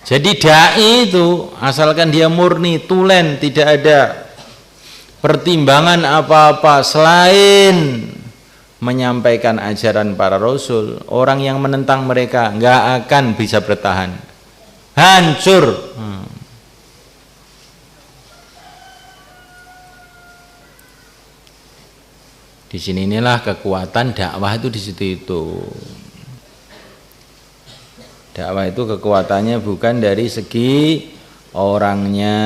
Jadi dai itu asalkan dia murni, tulen, tidak ada pertimbangan apa-apa selain menyampaikan ajaran para rasul, orang yang menentang mereka nggak akan bisa bertahan, hancur. Di sini inilah kekuatan dakwah itu, di situ itu. Dakwah itu kekuatannya bukan dari segi orangnya,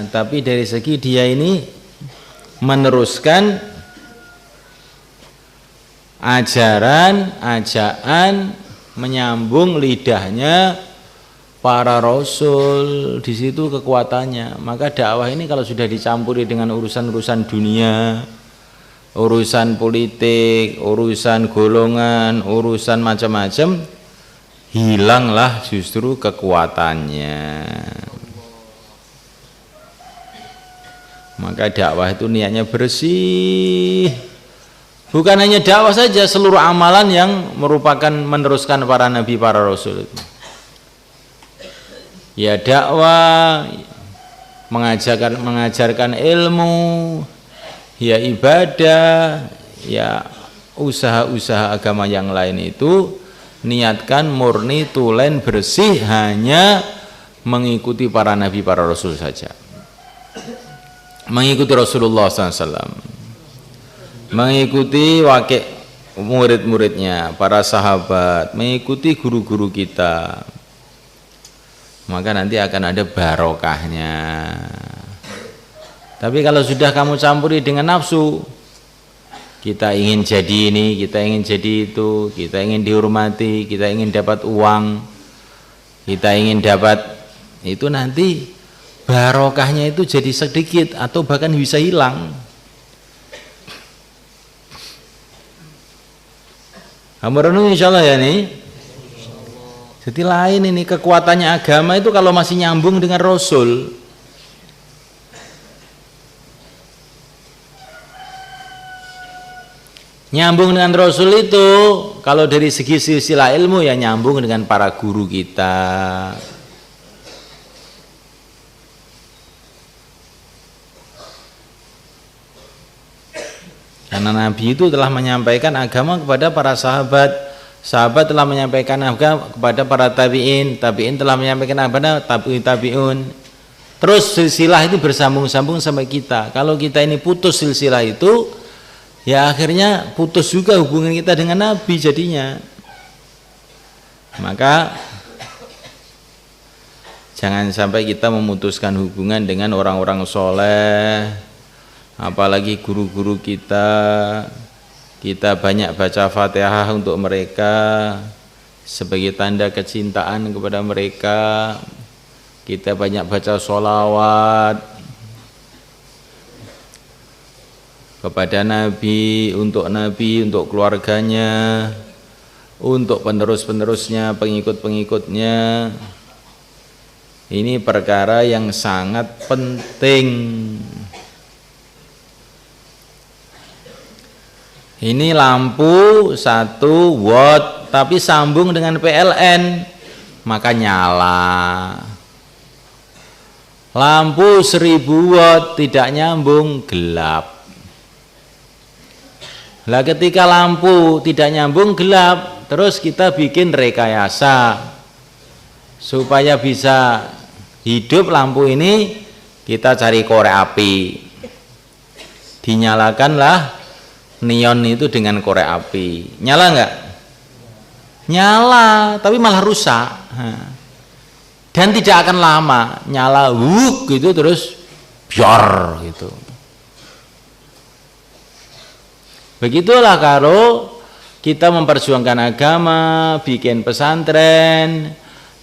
tapi dari segi dia ini meneruskan ajaran, ajaan, menyambung lidahnya para rasul. Di situ kekuatannya. Maka dakwah ini kalau sudah dicampuri dengan urusan-urusan dunia, urusan politik, urusan golongan, urusan macam-macam, hilanglah justru kekuatannya. Maka dakwah itu niatnya bersih. Bukan hanya dakwah saja, seluruh amalan yang merupakan meneruskan para nabi, para rasul itu. Ya dakwah, mengajarkan ilmu, ya ibadah, ya usaha-usaha agama yang lain itu niatkan murni, tulen, bersih, hanya mengikuti para nabi, para rasul saja, mengikuti Rasulullah SAW, mengikuti wakil murid-muridnya, para sahabat, mengikuti guru-guru kita. Maka nanti akan ada barokahnya. Tapi kalau sudah kamu campuri dengan nafsu, kita ingin jadi ini, kita ingin jadi itu, kita ingin dihormati, kita ingin dapat uang, kita ingin dapat itu, nanti barokahnya itu jadi sedikit atau bahkan bisa hilang. Kamu renung insya Allah ya nih. Jadi lain ini kekuatannya agama itu kalau masih nyambung dengan Rasul. Nyambung dengan Rasul itu kalau dari segi silsilah ilmu ya nyambung dengan para guru kita. Karena Nabi itu telah menyampaikan agama kepada para sahabat, sahabat telah menyampaikan agama kepada para tabi'in, tabi'in telah menyampaikan kepada tabi'un. Terus silsilah itu bersambung-sambung sampai kita. Kalau kita ini putus silsilah itu, ya akhirnya putus juga hubungan kita dengan Nabi jadinya. Maka jangan sampai kita memutuskan hubungan dengan orang-orang soleh, apalagi guru-guru kita. Kita banyak baca Fatihah untuk mereka sebagai tanda kecintaan kepada mereka. Kita banyak baca sholawat kepada Nabi, untuk keluarganya, untuk penerus-penerusnya, pengikut-pengikutnya. Ini perkara yang sangat penting. Ini lampu 1 watt tapi sambung dengan PLN, maka nyala. Lampu 1000 watt tidak nyambung, gelap. Lah ketika lampu tidak nyambung, gelap, terus kita bikin rekayasa supaya bisa hidup lampu ini, kita cari korek api, dinyalakanlah neon itu dengan korek api. Nyala enggak? Nyala, tapi malah rusak. Dan tidak akan lama nyala, gitu, terus biar gitu. Begitulah kalau kita memperjuangkan agama, bikin pesantren,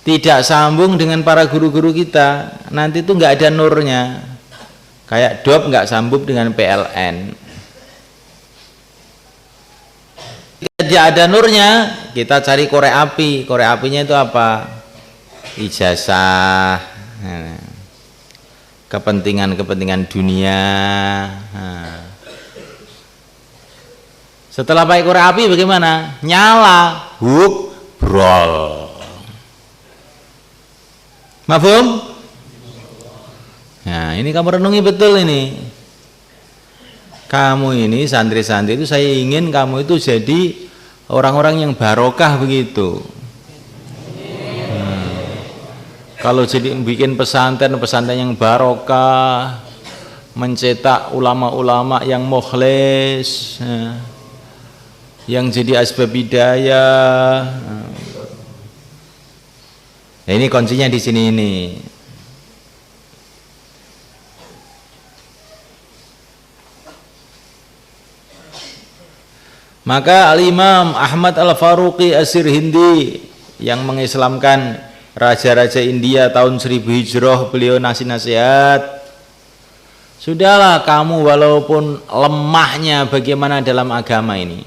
tidak sambung dengan para guru-guru kita, nanti itu nggak ada nurnya. Kayak dop nggak sambung dengan PLN. Tidak ada nurnya, kita cari korek api. Korek apinya itu apa? Ijazah, kepentingan-kepentingan dunia. Setelah pakai korek api bagaimana? Nyala, huk, brol. Mafhum? Nah, ini kamu renungi betul ini. Kamu ini santri-santri itu saya ingin kamu itu jadi orang-orang yang barokah begitu. Kalau jadi bikin pesantren yang barokah, mencetak ulama-ulama yang mukhlis, yang jadi asbab hidayah. Nah, ini kuncinya di sini ini. Maka Al-Imam Ahmad Al-Faruqi As-Sirhindi yang mengislamkan raja-raja India tahun 1000 Hijrah, beliau nasihat, sudahlah kamu walaupun lemahnya bagaimana dalam agama ini,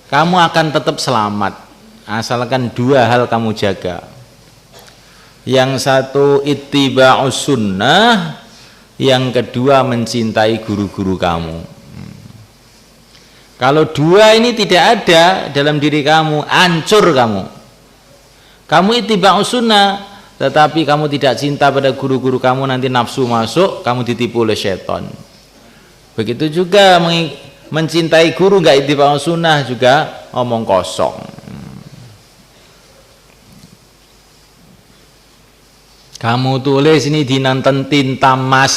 kamu akan tetap selamat asalkan dua hal kamu jaga. Yang satu ittiba'us sunnah, yang kedua mencintai guru-guru kamu. Kalau dua ini tidak ada dalam diri kamu, hancur kamu. Kamu ittiba'us sunnah, tetapi kamu tidak cinta pada guru-guru kamu, nanti nafsu masuk, kamu ditipu oleh setan. Begitu juga mencintai guru nggak ittiba'us sunnah juga omong kosong. Kamu tulis ini di nonton tinta mas,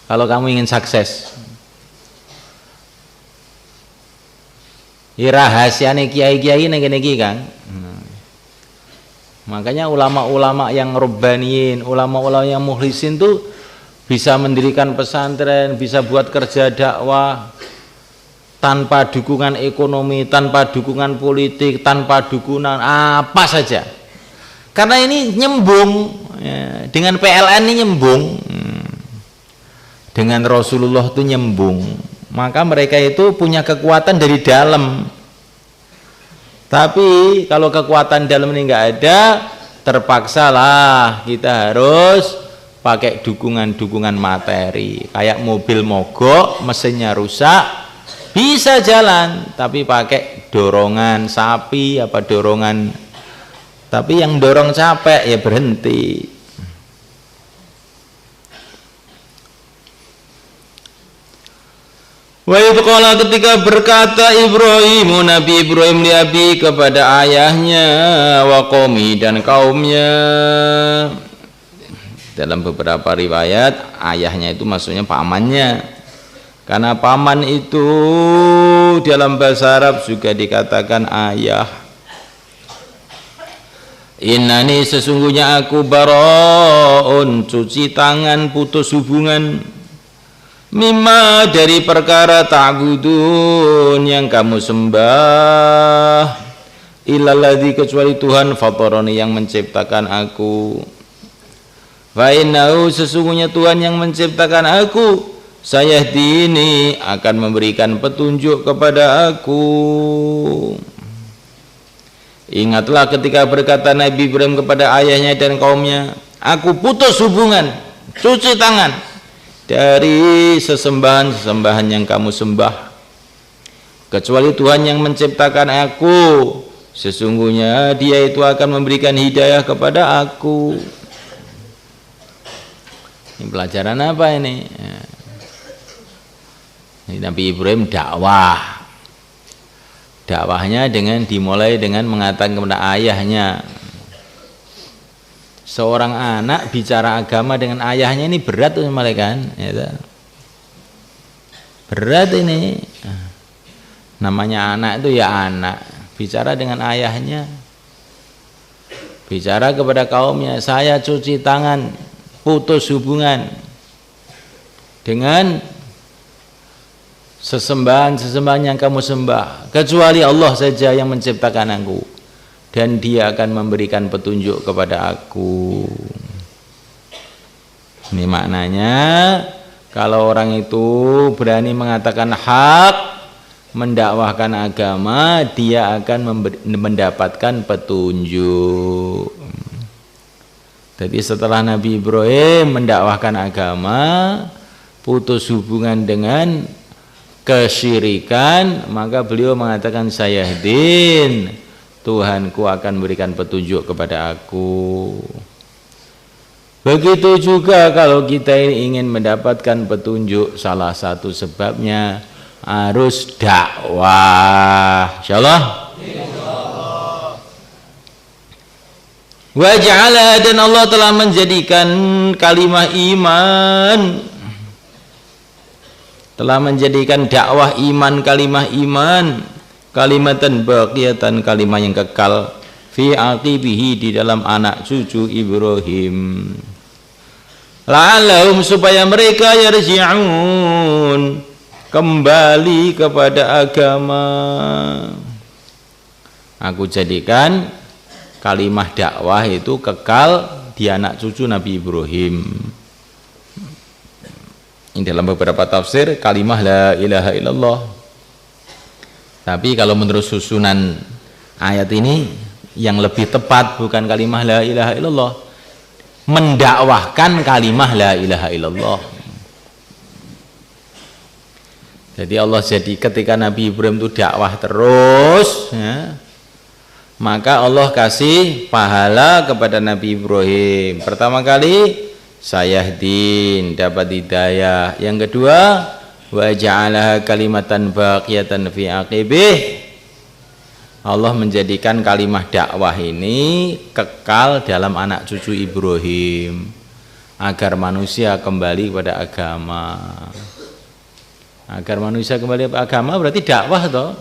kalau kamu ingin sukses. Rahasiane kiai-kiai niki kan. Makanya ulama-ulama yang rubbaniyin, ulama-ulama yang mukhlisin tuh bisa mendirikan pesantren, bisa buat kerja dakwah tanpa dukungan ekonomi, tanpa dukungan politik, tanpa dukungan apa saja. Karena ini nyembung ya, dengan PLN ini nyembung, dengan Rasulullah itu nyembung. Maka mereka itu punya kekuatan dari dalam. Tapi kalau kekuatan dalam ini nggak ada, terpaksalah kita harus pakai dukungan-dukungan materi. Kayak mobil mogok, mesinnya rusak, bisa jalan, tapi pakai dorongan sapi apa dorongan. Tapi yang dorong capek ya berhenti. Wa idh qala, ketika berkata Ibrahim, Nabi Ibrahim li abi, kepada ayahnya, wa qaumi, dan kaumnya. Dalam beberapa riwayat ayahnya itu maksudnya pamannya. Karena paman itu dalam bahasa Arab juga dikatakan ayah. Innani, sesungguhnya aku bara'un, cuci tangan, putus hubungan, mimma, dari perkara ta'budun, yang kamu sembah, illalladzi, kecuali Tuhan, fatarani, yang menciptakan aku. Fa innahu, sesungguhnya Tuhan yang menciptakan aku, sayahdini, akan memberikan petunjuk kepada aku. Ingatlah ketika berkata Nabi Ibrahim kepada ayahnya dan kaumnya, aku putus hubungan, cuci tangan dari sesembahan-sesembahan yang kamu sembah, kecuali Tuhan yang menciptakan aku, sesungguhnya Dia itu akan memberikan hidayah kepada aku. Ini pelajaran apa ini? Ini Nabi Ibrahim dakwahnya dimulai dengan mengatakan kepada ayahnya. Seorang anak bicara agama dengan ayahnya ini berat tuh mereka kan, ya. Berat ini. Namanya anak itu ya anak, bicara dengan ayahnya, bicara kepada kaumnya, saya cuci tangan, putus hubungan dengan sesembahan yang kamu sembah, kecuali Allah saja yang menciptakan aku, dan Dia akan memberikan petunjuk kepada aku. Ini maknanya, kalau orang itu berani mengatakan hak, mendakwahkan agama, dia akan mendapatkan petunjuk. Jadi setelah Nabi Ibrahim mendakwahkan agama, putus hubungan dengan kesyirikan, maka beliau mengatakan sayahdin, Tuhanku akan berikan petunjuk kepada aku. Begitu juga kalau kita ingin mendapatkan petunjuk, salah satu sebabnya harus dakwah. Insyaallah. Wa ja'ala, dan Allah telah menjadikan kalimah iman, telah menjadikan dakwah iman, kalimah iman, kalimatan baqiyatan, kalimah yang kekal, fi aqibihi, di dalam anak cucu Ibrahim, la'allahum, supaya mereka yarji'un, kembali kepada agama. Aku jadikan kalimah dakwah itu kekal di anak cucu Nabi Ibrahim. Ini dalam beberapa tafsir kalimah la ilaha illallah. Tapi kalau menurut susunan ayat ini yang lebih tepat bukan kalimah la ilaha illallah, mendakwahkan kalimah la ilaha illallah. Jadi Allah jadi ketika Nabi Ibrahim itu dakwah terus, ya, maka Allah kasih pahala kepada Nabi Ibrahim. Pertama kali sayahdin, dapat hidayah. Yang kedua, wa ja'alaha kalimatan baqiyatan fi aqibih, Allah menjadikan kalimah dakwah ini kekal dalam anak cucu Ibrahim, agar manusia kembali kepada agama. Agar manusia kembali kepada agama berarti dakwah toh.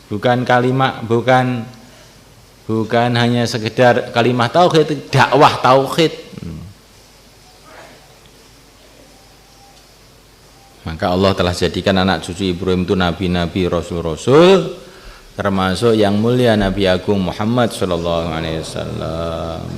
Bukan kalimat, bukan hanya sekedar kalimat tauhid, dakwah tauhid. Maka Allah telah jadikan anak cucu Ibrahim itu nabi-nabi, rasul-rasul, termasuk yang mulia Nabi Agung Muhammad sallallahu alaihi wasallam.